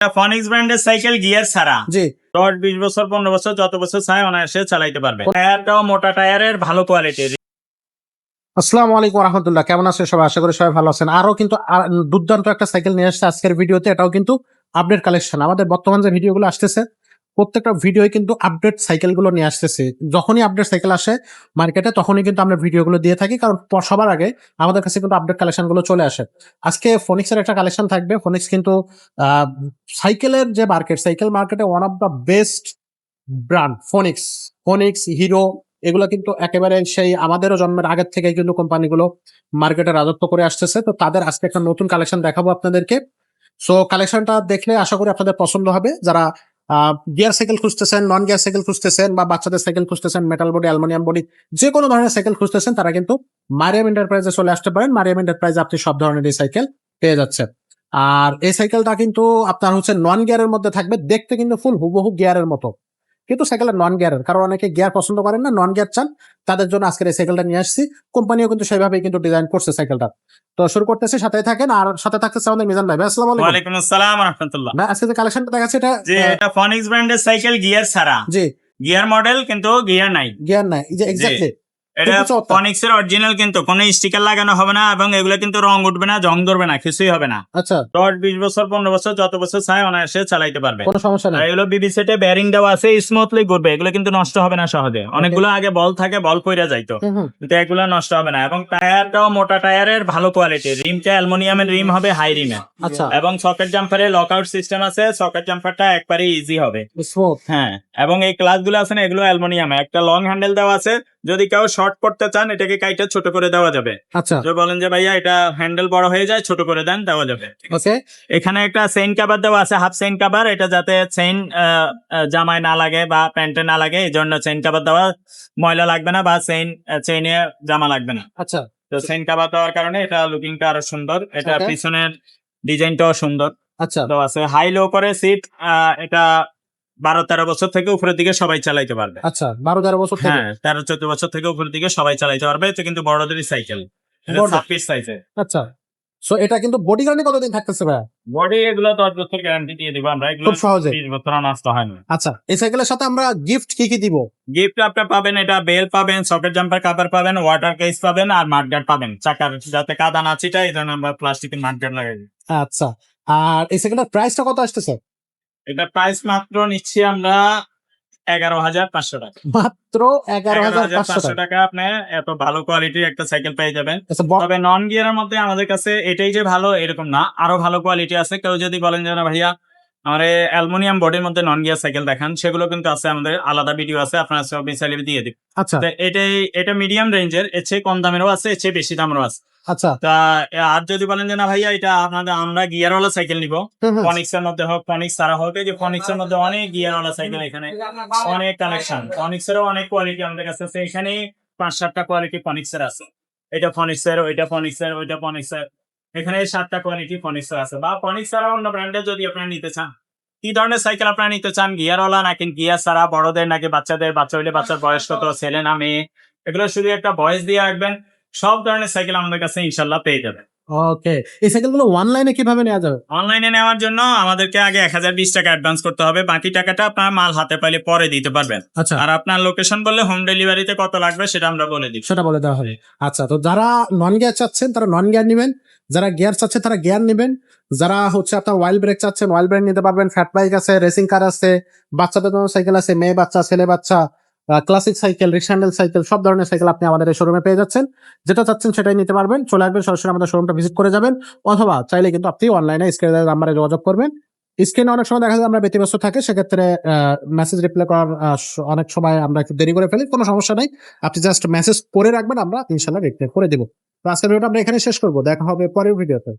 ফনিক্স ব্র্যান্ডের cycle gear ছাড়া জি 10-20 বছর 15 বছর যত বছর চাই অনায়াসে চালাইতে পারবে। টায়ারটাও মোটা টায়ারের, ভালো কোয়ালিটির। আসসালামু আলাইকুম রহমতুল্লাহ, কেমন আছেন সবাই? আশা করি সবাই ভালো আছেন। আরো কিন্তু দুর্দান্ত একটা সাইকেল নিয়ে আসছে আজকের ভিডিওতে। এটাও কিন্তু আপডেট কালেকশন। আমাদের বর্তমান যে ভিডিওগুলো আসতেছে প্রত্যেকটা ভিডিও কিন্তু আপডেট সাইকেলগুলো নিয়ে আসতেছে। যখনই আপডেট সাইকেল আসে মার্কেটে তখনই কিন্তু আমরা ভিডিওগুলো দিয়ে থাকি, কারণ সবার আগে আমাদের কাছে কিন্তু আপডেট কালেকশনগুলো চলে আসে। আজকে ফনিক্সের একটা কালেকশন থাকবে। ফনিক্স কিন্তু সাইকেলের যে মার্কেট, সাইকেল মার্কেটে one of the best brand ফনিক্স। ফনিক্স, hero, এগুলো কিন্তু একেবারে সেই আমাদেরও জন্মের আগের থেকে কিন্তু কোম্পানিগুলো মার্কেটে রাজত্ব করে আসতেছে। তো তাদের আজকে একটা নতুন কালেকশন দেখাবো আপনাদেরকে। সো কালেকশনটা দেখলে আশা করি আপনাদের পছন্দ হবে। যারা গিয়ার সাইকেল খুঁজতেছেন, নন গিয়ার সাইকেল খুঁজতেছেন, বা বাচ্চাদের সাইকেল খুঁজতেছেন, মেটাল বডি, অ্যালুমিনিয়াম বডি, যে কোনো ধরনের সাইকেল খুঁজতেছেন, তারা কিন্তু মারিয়াম এন্টারপ্রাইজে চলে আসতে পারেন। মারিয়াম এন্টারপ্রাইজে আপনি সব ধরনের এই সাইকেল পেয়ে যাচ্ছেন। আর এই সাইকেলটা কিন্তু আপনার হচ্ছে নন গিয়ারের মধ্যে থাকবে। দেখতে কিন্তু ফুল হুবহু গিয়ারের মতো, কিন্তু সাইকেলটা নন গিয়ারের। কারণ অনেকে গিয়ার পছন্দ করেন না, নন গিয়ার চান, তাদের জন্য আজকের এই সাইকেলটা নিয়ে আসছি। কোম্পানিও কিন্তু সেভাবেই কিন্তু ডিজাইন করছে সাইকেলটা। তো শুরু করতেছি, সাথে থাকেন। আর সাথে থাকতেছে আমাদের মিজান ভাই। আসসালামু আলাইকুম। ওয়ালাইকুম আসসালাম ওয়া রাহমাতুল্লাহ। না, আজকে যে কালেকশনটা দেখাচ্ছে এটা এটা ফনিক্স ব্র্যান্ডের সাইকেল গিয়ার ছাড়া। জি গিয়ার মডেল কিন্তু গিয়ার নাই। গিয়ার নাই, এই যে এক্স্যাক্টলি এটা ফনিক্স এর অরিজিনাল, কিন্তু কোনো স্টিকার লাগানো হবে না, এবং এগুলো কিন্তু রং উঠবে না, জং ধরবে না, কিছুই হবে না। আচ্ছা, 10-20 বছর 15 বছর যত বছর চাই অনায়াসে চালাইতে পারবে, কোনো সমস্যা আর নেই। এগুলো বিবি সেটে বেয়ারিং দেওয়া আছে, স্মুথলি ঘুরবে। এগুলো কিন্তু নষ্ট হবে না সহজে। অনেকগুলো আগে বল থাকে, বল পইরা যাইতো, কিন্তু এগুলো নষ্ট হবে না। এবং টায়ারটাও মোটা টায়ারের, ভালো কোয়ালিটির। রিমটা অ্যালুমিনিয়ামের রিম হবে, হাই রিমের। আচ্ছা, এবং সকেট জাম্পারে লকআউট সিস্টেম আছে। সকেট জাম্পারটা একবারে ইজি হবে। স্মুথ। হ্যাঁ, এবং এই ক্লাসগুলো আছে না, এগুলো অ্যালুমিনিয়ামে। একটা লং হ্যান্ডেল দেওয়া আছে, যদি কেউ শর্ট করতে চান এটাকে কাইটা ছোট করে দেওয়া যাবে। আচ্ছা, যদি বলেন যে ভাইয়া এটা হ্যান্ডেল বড় হয়ে যায়, ছোট করে দেন, দেওয়া যাবে। ওকে, এখানে একটা চেইন কভার দেওয়া আছে, হাফ চেইন কভার। এটা যাতে চেইন জামায় না লাগে বা প্যান্টে না লাগে, এই জন্য চেইন কভার দেওয়া। ময়লা লাগবে না বা চেইনে জামা লাগবে না। আচ্ছা, তো চেইন কভার দেওয়ার কারণে এটা লুকিংটা আরো সুন্দর। এটা Okay. পিছনের ডিজাইনটাও সুন্দর আচ্ছা, দেওয়া আছে। হাই লো করে সিট। এটা 12-13 বছর থেকে উপরের দিকে সবাই চালাইতে পারবে। আচ্ছা, 12-13 বছর থেকে। হ্যাঁ, 13-14 বছর থেকে উপরের দিকে সবাই চালাইতে পারবে। এটা কিন্তু বড়দেরই সাইকেল, বড়। 26 সাইজে। আচ্ছা, সো এটা কিন্তু বডি গ্যারান্টি কতদিন থাকতেছে ভাই? বডি এগুলো 10 বছর গ্যারান্টি দিয়ে দিব আমরা। এগুলো খুব সহজে। 20 বছর নষ্ট হয় না। আচ্ছা, এই সাইকেলের সাথে আমরা গিফট কি কি দিব? গিফট আপনি পাবেন, এটা বেল পাবেন, সকেট জাম্পার কভার পাবেন, ওয়াটার কেস পাবেন, আর মাডগার্ড পাবেন। চাকার যাতে কাদা না ছিটায়, এই জন্য আমরা প্লাস্টিকের মাডগার্ড লাগাই দিই। আচ্ছা, আর এই সাইকেলের প্রাইসটা কত আসতেছে? এটা প্রাইস মাত্র নিচ্ছি আমরা 11,500 টাকা। মাত্র 11,500 11,500 টাকা। টাকা আপনি এত ভালো কোয়ালিটির একটা সাইকেল পেয়ে যাবেন। আচ্ছা, তবে নন গিয়ারের মধ্যে আমাদের কাছে এটাই যে ভালো এরকম না, আরো ভালো কোয়ালিটি আছে। কেউ যদি বলেন যে না ভাইয়া আমার অ্যালুমিনিয়াম বডির মধ্যে নন গিয়ার সাইকেল দেখান, সেগুলো কিন্তু আছে, আমাদের আলাদা ভিডিও আছে, আপনারা সব মিসাইলে দিয়ে দিন। আচ্ছা, তো এটা মিডিয়াম রেঞ্জের, এর চেয়ে কম দামেরও আছে, এর চেয়ে বেশি দামেরও আছে। আচ্ছা, তা আর যদি বলেন যে না ভাইয়া এটা আমরা গিয়ারওয়ালা সাইকেল নিব, ফনিক্স এর মধ্যে হোক, ফনিক্স ছাড়া হোক, এই যে ফনিক্স এর মধ্যে অনেক গিয়ারওয়ালা সাইকেল, এখানে অনেক কালেকশন। ফনিক্স এরও অনেক কোয়ালিটি আমাদের কাছে আছে। এখানে 5-7টা কোয়ালিটি ফনিক্স এর আছে। এটা ফনিক্স এর, ওইটা ফনিক্স এর, ওইটা ফনিক্স এর। এখানে 7টা কোয়ালিটি ফনিক্স এর আছে। বা ফনিক্স ছাড়া অন্য ব্র্যান্ডের যদি আপনারা নিতে চান, কি ধরনের সাইকেল আপনারা নিতে চান, গিয়ারওয়ালা নাকি গিয়ার ছাড়া, বড়দের নাকি বাচ্চাদের, বাচ্চা হইলে বাচ্চার বয়স কত, ছেলে না মেয়ে, এগুলো শুধু একটা বয়স দিয়ে রাখবেন। সব ধরনের সাইকেল আমাদের কাছে ইনশাল্লাহ পেয়ে যাবেন। ওকে। এই সাইকেলগুলো অনলাইনে কিভাবে নেওয়া যাবে? অনলাইনে নেওয়ার জন্য আমাদেরকে আগে 1020 টাকা অ্যাডভান্স করতে হবে। বাকি টাকাটা আপনার মাল হাতে পাইলে পরে দিতে পারবেন। আচ্ছা, আর আপনার লোকেশন বললে হোম ডেলিভারিতে কত লাগবে সেটা আমরা বলে দিব। সেটা বলে দেওয়া হবে। আচ্ছা, তো যারা নন গিয়ার চাচ্ছেন তারা নন গিয়ার নেবেন, যারা গিয়ার চাচ্ছেন তারা গিয়ার নেবেন, যারা হচ্ছে আপনার ওয়াইল ব্রেক চাচ্ছেন ওয়াইল ব্রেক নিতে পারবেন। ফ্যাট বাইক আছে, রেসিং কার আছে, বাচ্চাদের জন্য সাইকেল আছে, মেয়ে বাচ্চা, ছেলে বাচ্চা, ক্লাসিক সাইকেল, রিক্সা হ্যান্ডেল সাইকেল, সব ধরনের সাইকেল আপনি আমাদের এই শোরুমে পেয়ে যাচ্ছেন। যেটা চাচ্ছেন সেটাই নিতে পারবেন। চলে আসবেন, সরাসরি আমাদের শোরুমটা ভিজিট করে যাবেন, অথবা চাইলে কিন্তু আপনি অনলাইনে স্ক্রিনের নাম্বারে যোগাযোগ করবেন। স্ক্রিনে অনেক সময় দেখা যায় আমরা ব্যতিব্যস্ত থাকি, সেক্ষেত্রে মেসেজ রিপ্লাই করার অনেক সময় আমরা একটু দেরি করে ফেলি। কোনো সমস্যা নেই, আপনি জাস্ট মেসেজ করে রাখবেন, আমরা ইনশাল্লাহ রিপ্লাই করে দেবো। তো আজকের ভিডিওটা আমরা এখানে শেষ করবো। দেখা হবে পরের ভিডিওতে।